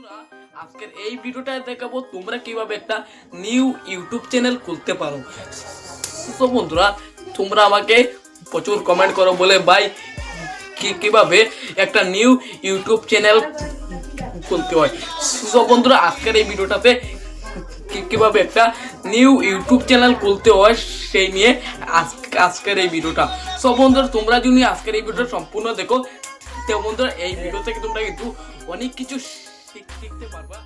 বন্ধুরা আজকের এই ভিডিওটা দেখাবো তোমরা কিভাবে একটা নিউ ইউটিউব চ্যানেল খুলতে পারো। তো বন্ধুরা তোমরা আমাকে প্রচুর কমেন্ট করো বলে ভাই কিভাবে একটা নিউ ইউটিউব চ্যানেল খুলতে হয়। তো বন্ধুরা আজকের এই ভিডিওটাতে কিভাবে একটা নিউ ইউটিউব চ্যানেল খুলতে হয় সেই নিয়ে আজকের এই ভিডিওটা। সো বন্ধুরা তোমরা যদি আজকের এই ভিডিওটা সম্পূর্ণ দেখো তো বন্ধুরা এই ভিডিও থেকে তোমরা কিন্তু অনেক কিছু শিখতে পারবা।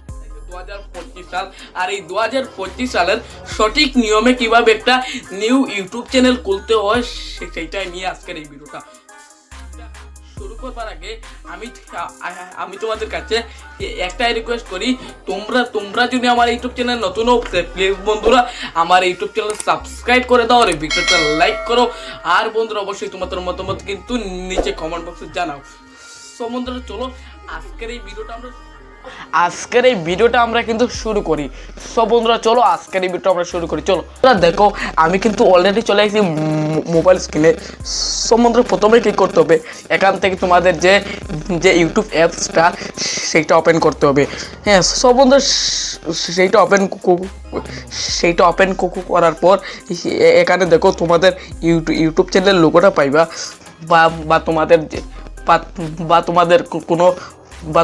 2025 সাল আর এই 2025 সালের সঠিক নিয়মে কিভাবে একটা নিউ ইউটিউব চ্যানেল খুলতে হয় সেইটাই নিয়ে আজকের এই ভিডিওটা। শুরু করবার আগে আমি তোমাদের কাছে একটাই রিকোয়েস্ট করি, তোমরা যদি আমার ইউটিউব চ্যানেল নতুন হোক প্লিজ বন্ধুরা আমার ইউটিউব চ্যানেল সাবস্ক্রাইব করে দাও আর এই ভিডিওটা লাইক করো। আর বন্ধুরা অবশ্যই তোমাদের মতামত কিন্তু নিচে কমেন্ট বক্সে জানাও। সো বন্ধুরা চলো আজকের এই ভিডিওটা আমরা কিন্তু শুরু করি। সব বন্ধুরা চলো আজকের এই ভিডিওটা আমরা শুরু করি। চলো দেখো আমি কিন্তু অলরেডি চলে এসেছি মোবাইল স্ক্রিনে। সব বন্ধুরা প্রথমে কি করতে হবে, এখান থেকে তোমাদের যে ইউটিউব অ্যাপসটা সেইটা ওপেন করতে হবে। হ্যাঁ সব বন্ধুরা সেইটা ওপেন করার পর এখানে দেখো তোমাদের ইউটিউব চ্যানেলের লোগোটা পাইবা বা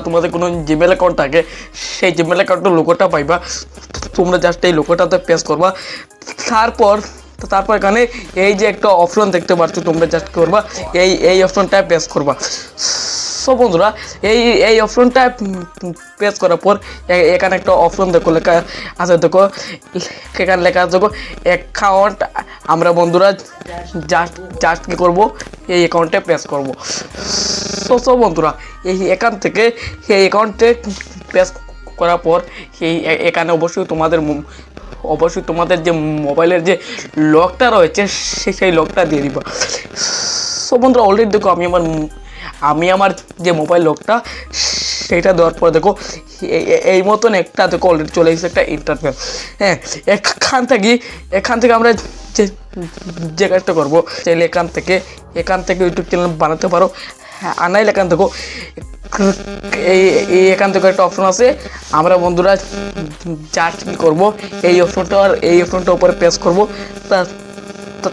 তোমাদের কোনো জিমেল অ্যাকাউন্ট থাকে সেই জিমেল অ্যাকাউন্টের লোগোটা পাইবা। তোমরা জাস্ট এই লোগোটাতে প্রেস করবা। তারপর এখানে এই যে একটা অপশন দেখতে পাচ্ছ তোমরা জাস্ট করবা এই অপশনটায় প্রেস করবা। সব বন্ধুরা এই অপশনটা প্রেস করার পর এখানে একটা অপশন দেখো লেখা আছে, দেখো এখানে লেখা আছে দেখো অ্যাকাউন্ট। আমরা বন্ধুরা জাস্ট কি করব এই অ্যাকাউন্টে প্রেস করব। সব বন্ধুরা এই অ্যাকাউন্টে প্রেস করার পর এখানে অবশ্যই তোমাদের যে মোবাইলের যে লকটা রয়েছে সেই লকটা দিয়ে দিবা। সব বন্ধুরা অলরেডি দেখো আমি আমার যে মোবাইল লকটা সেটা দেওয়ার পর দেখো এই মতন একটা দেখো অলরেডি চলে এসেছে একটা ইন্টারফেস। হ্যাঁ এখান থেকে আমরা যে কাজটা করবো চাইলে এখান থেকে ইউটিউব চ্যানেল বানাতে পারো। হ্যাঁ আনাইলে এখান থেকে এখান থেকে একটা অপশন আছে, আমরা বন্ধুরা জাস্ট কি করবো এই অপশনটা উপরে প্রেস করবো।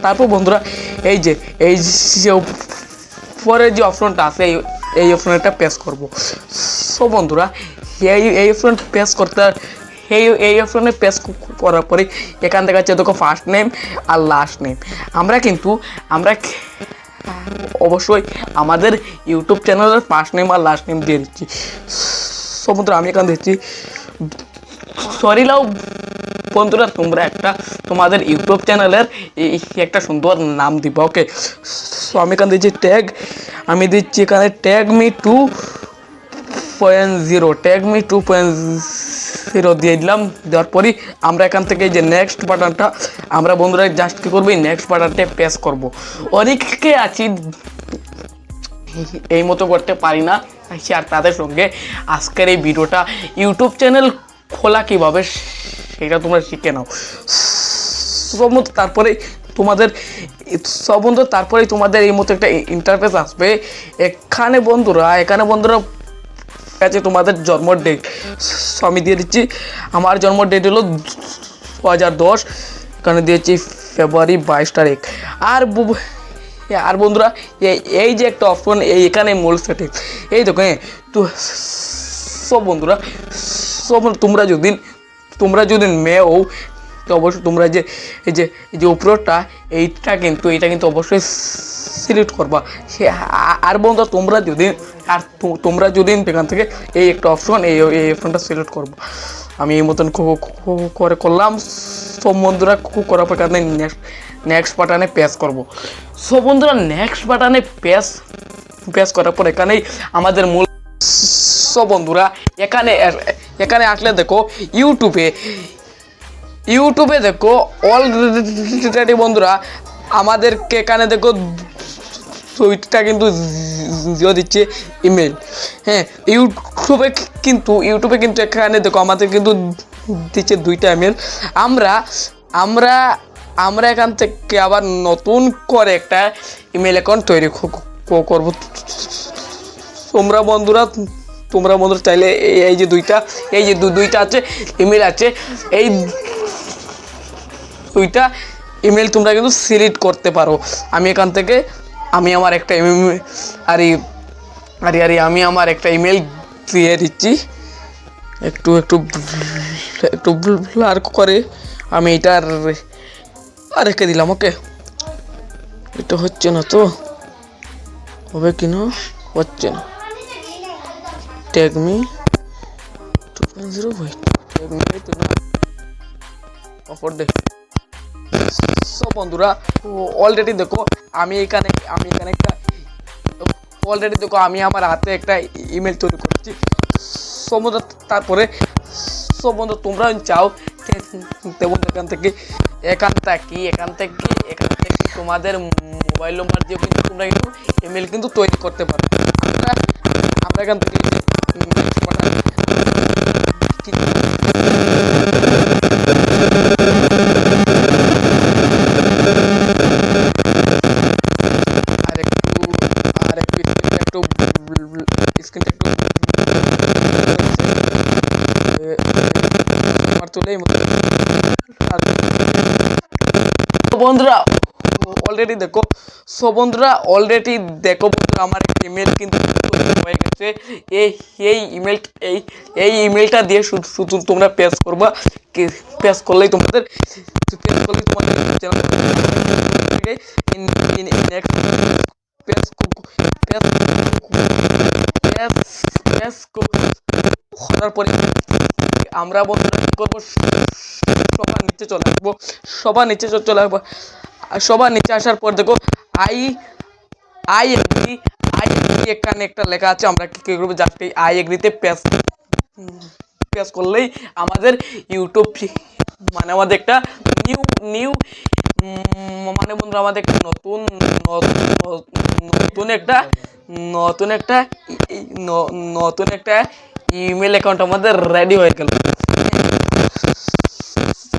তারপর বন্ধুরা এই যে পরে যে অপশনটা আছে এই অপশনটা প্রেস করবো। সো বন্ধুরা এই অপশন প্রেস করতে এই অপশনে প্রেস করার পরে এখান থেকে হচ্ছে দেখো ফার্স্ট নেম আর লাস্ট নেম। আমরা অবশ্যই আমাদের ইউটিউব চ্যানেলের ফার্স্ট নেম আর লাস্ট নেম দিয়ে দিচ্ছি। সো বন্ধুরা আমি এখানে দিচ্ছি সরি লাও। বন্ধুরা তোমরা তোমাদের ইউটিউব চ্যানেলের একটা সুন্দর নাম দিবা। ওকে সো আমি এখানে দিচ্ছি ট্যাগ। আমি দিচ্ছি এখানে ট্যাগ মি 2.0 দিয়ে দিলাম। দেওয়ার পরই আমরা এখান থেকে যে নেক্সট বাটনটা আমরা বন্ধুরা জাস্ট কী করবো নেক্সট বাটনটা প্রেস করবো। অনেকে আছি এই মতো করতে পারি না, আর তাদের সঙ্গে আজকের এই ভিডিওটা ইউটিউব চ্যানেল খোলা কীভাবে সেটা তোমরা শিখে নাও। তারপরেই তোমাদের এই মতো একটা ইন্টারফেস আসবে। এখানে বন্ধুরা কাছে তোমাদের জন্ম ডেট আমি দিয়ে দিচ্ছি। আমার জন্ম ডেট হলো 2010, এখানে দিয়েছি ফেব্রুয়ারি 22 তারিখ। আর বন্ধুরা এই যে একটা অপশন এখানে মূল সেটিং এই দেখো। হ্যাঁ তো সব বন্ধুরা তোমরা যদি মেয়ে হও তো অবশ্যই তোমরা এই যে উপরটা এইটা কিন্তু অবশ্যই সিলেক্ট করবা। আর বন্ধুরা তোমরা যদি এখান থেকে এই একটা অপশন এই অপশনটা সিলেক্ট করবো। আমি এই মতন করলাম। সব বন্ধুরা করার পর এখানে নেক্সট বাটনে প্রেস করবো। সব বন্ধুরা নেক্সট বাটনে প্রেস করার পর এখানেই আমাদের মূল। সব বন্ধুরা এখানে আসলে দেখো ইউটিউবে দেখো অলরেডি বন্ধুরা আমাদেরকে এখানে দেখো সুইটটা কিন্তু জিও দিচ্ছে ইমেল। হ্যাঁ ইউটিউবে কিন্তু এখানে দেখো আমাদের কিন্তু দিচ্ছে 2টা ইমেল। আমরা এখান থেকে আবার নতুন করে একটা ইমেল অ্যাকাউন্ট তৈরি করবো। তোমরা বন্ধুরা তোমরা বন্ধুরা চাইলে এই যে দুইটা আছে ইমেল আছে, এই দুইটা ইমেল তোমরা কিন্তু সিলেক্ট করতে পারো। আমি এখান থেকে আমি আমার একটা আমি আমার একটা ইমেল দিয়ে দিচ্ছি, একটু ব্লার করে আমি এটা রেখে দিলাম। ওকে, এটা হচ্ছে না তো, হবে কি না, হচ্ছে না। ট্যাগ মি 2.0 ভাই, ট্যাগ মি তো না অফার দে। সব বন্ধুরা অলরেডি দেখো আমি এখানে একটা অলরেডি দেখো আমি আমার হাতে একটা ইমেল তৈরি করছি। সব বন্ধুরা তারপরে সব বন্ধু তোমরা চাও তেমন এখান থেকে তোমাদের মোবাইল নাম্বার দিয়ে কিন্তু তোমরা কিন্তু ইমেল কিন্তু তৈরি করতে পারো। আমরা এখান থেকে বন্ধুরা অলরেডি দেখো বন্ধুরা আমার ইমেল কিন্তু হয়ে গেছে। এই ইমেলটা দিয়ে শুধু তোমরা পেজ করবা, পেজ করলেই তোমাদের করার পরে আমরা বন্ধুরা কি করবো, সবার নিচে চলে আসবো। সবার নিচে আসার পর দেখো আই এগ্রি এখানে একটা লেখা আছে। আমরা কি করবো, জাস্ট এই আই এগ্রিতে পেজ করলেই আমাদের ইউটিউব মানে আমাদের একটা নিউ মানে বন্ধুরা আমাদের একটা নতুন একটা ইমেল অ্যাকাউন্ট আমাদের রেডি হয়ে গেল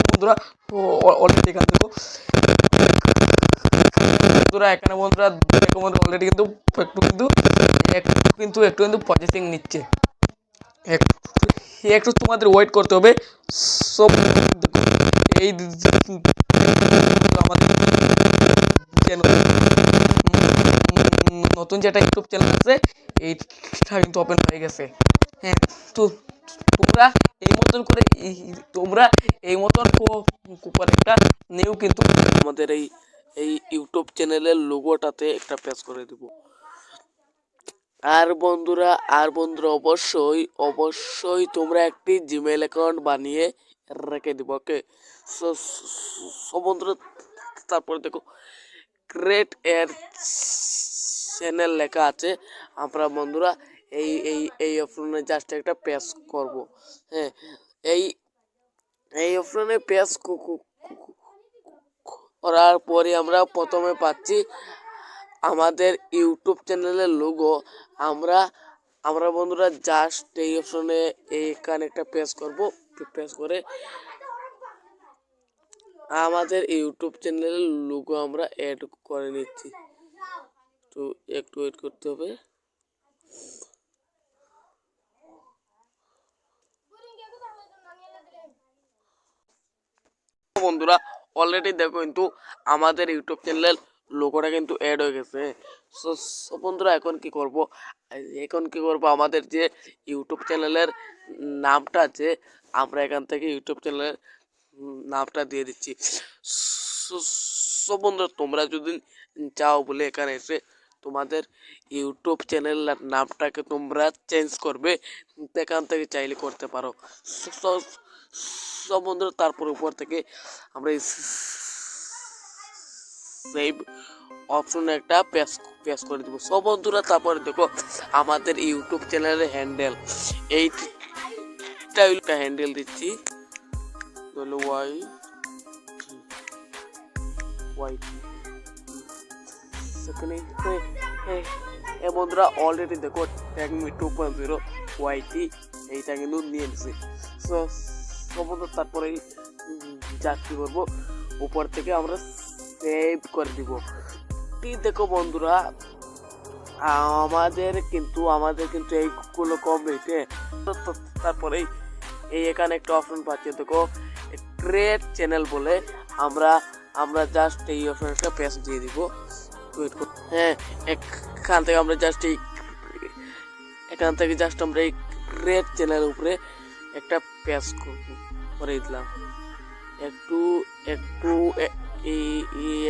বন্ধুরা। অলরেডি এখান থেকে এখানে বন্ধুরা দেখো অলরেডি কিন্তু একটু প্রসেসিং নিচ্ছে, একটু তোমাদের ওয়েট করতে হবে। সব এই আমাদের নতুন যেটা ইউটিউব চ্যানেল আছে এইটা কিন্তু ওপেন হয়ে গেছে। হ্যাঁ, তো তোমরা এই মতন করে একটা নিউ কিন্তু আমাদের এই ইউটিউব চ্যানেলের লোগোটাতে একটা পেজ করে দিব। আর বন্ধুরা অবশ্যই তোমরা একটি জিমেল অ্যাকাউন্ট বানিয়ে রেখে দিব। ওকে, সো বন্ধুরা তারপরে দেখো ক্রিয়েট এর চ্যানেল লেখা আছে। আমরা বন্ধুরা এই অপশনে জাস্ট একটা পেজ করব। হ্যাঁ, এই অপশনে পেজ করার পরে আমরা প্রথমে পাচ্ছি আমাদের ইউটিউব চ্যানেলের লোগো। আমরা বন্ধুরা জাস্ট এই অপশনে এখানে একটা পেজ করব। পেজ করে আমাদের ইউটিউব চ্যানেলের লোগো আমরা অ্যাড করে নিচ্ছি। তো একটু ওয়েট করতে হবে। বন্ধুরা অলরেডি দেখো কিন্তু আমাদের ইউটিউব চ্যানেলের লোগোটা কিন্তু অ্যাড হয়ে গেছে। সো বন্ধুরা এখন কি করব আমাদের যে ইউটিউব চ্যানেলের নামটা আছে, আমরা এখান থেকে ইউটিউব চ্যানেলের নামটা দিয়ে দিচ্ছি। সো বন্ধুরা তোমরা যদি চাও বলে এখানে এসে তোমাদের ইউটিউব চ্যানেলের নামটাকে তোমরা চেঞ্জ করবে, এখান থেকে চাইলে করতে পারো। সব বন্ধুরা তারপর উপর থেকে আমরা সেভ অপশনে একটা পেজ করে দিব। সব বন্ধুরা তারপরে দেখো আমাদের ইউটিউব চ্যানেলের হ্যান্ডেল এইটা হ্যান্ডেল দিচ্ছি, বন্ধুরা অলরেডি দেখো ট্যাগ মি 2.0 ওয়াইটি এইটা কিন্তু নিয়ে নিছি। তারপরে যা কি করবো উপর থেকে আমরা সেভ করে দিব। দেখো বন্ধুরা আমাদের কিন্তু এইগুলো কমপ্লিট। তারপরে এই এখানে একটা অপশন পাচ্ছি, দেখো ক্রিয়েট চ্যানেল বলে। আমরা আমরা জাস্ট এই অপশনটা প্রেস দিয়ে দিব। হ্যাঁ, এখান থেকে আমরা জাস্ট আমরা এই ক্রিয়েট চ্যানেল উপরে একটা প্রেস করে দিলাম। একটু একটু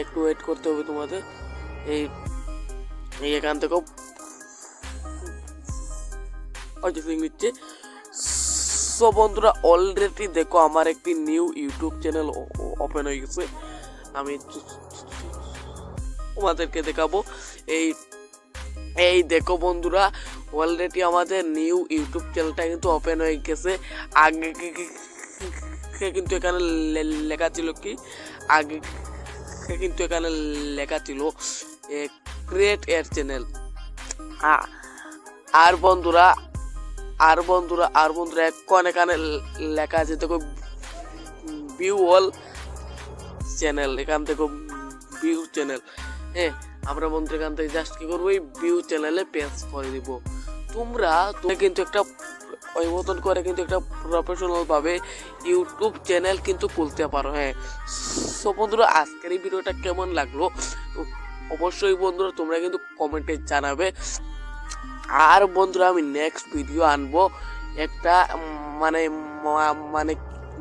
একটু ওয়েট করতে হবে তোমাদের। এই এখান থেকেও নিচ্ছে। সো বন্ধুরা, অলরেডি দেখো আমার একটি নিউ ইউটিউব চ্যানেল ওপেন হয়ে গেছে। আমি তোমাদেরকে দেখাবো। এই দেখো বন্ধুরা, অলরেডি আমাদের নিউ ইউটিউব চ্যানেলটা কিন্তু ওপেন হয়ে গেছে। আগে কিন্তু এখানে লেখা ছিল কি, আগে কিন্তু এখানে লেখা ছিল ক্রিয়েট এর চ্যানেল। আর বন্ধুরা এখন এখানে লেখা আছে, দেখো ভিউ অল চ্যানেল। এখান থেকে ভিউ চ্যানেল। হ্যাঁ, আমরা বন্ধু এখান থেকে জাস্ট কি করবো, এই ভিউ চ্যানেলে পেজ করে দিব। তোমরা কিন্তু একটা ওই মতন করে কিন্তু একটা প্রফেশনাল ভাবে ইউটিউব চ্যানেল কিন্তু খুলতে পারো। হ্যাঁ, সো বন্ধুরা, আজকের এই ভিডিওটা কেমন লাগলো অবশ্যই বন্ধুরা তোমরা কিন্তু কমেন্টে জানাবে। আর বন্ধুরা, আমি নেক্সট ভিডিও আনবো একটা মানে মানে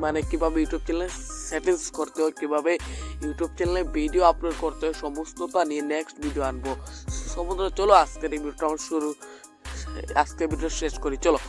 মানে কিভাবে ইউটিউব চ্যানেলে সেটিংস করতে হয়, কিভাবে ইউটিউব চ্যানেলে ভিডিও আপলোড করতে হয়, সমস্তটা নিয়ে নেক্সট ভিডিও আনবো। সো বন্ধুরা, চলো আজকের এই ভিডিওটা শেষ করি। চলো।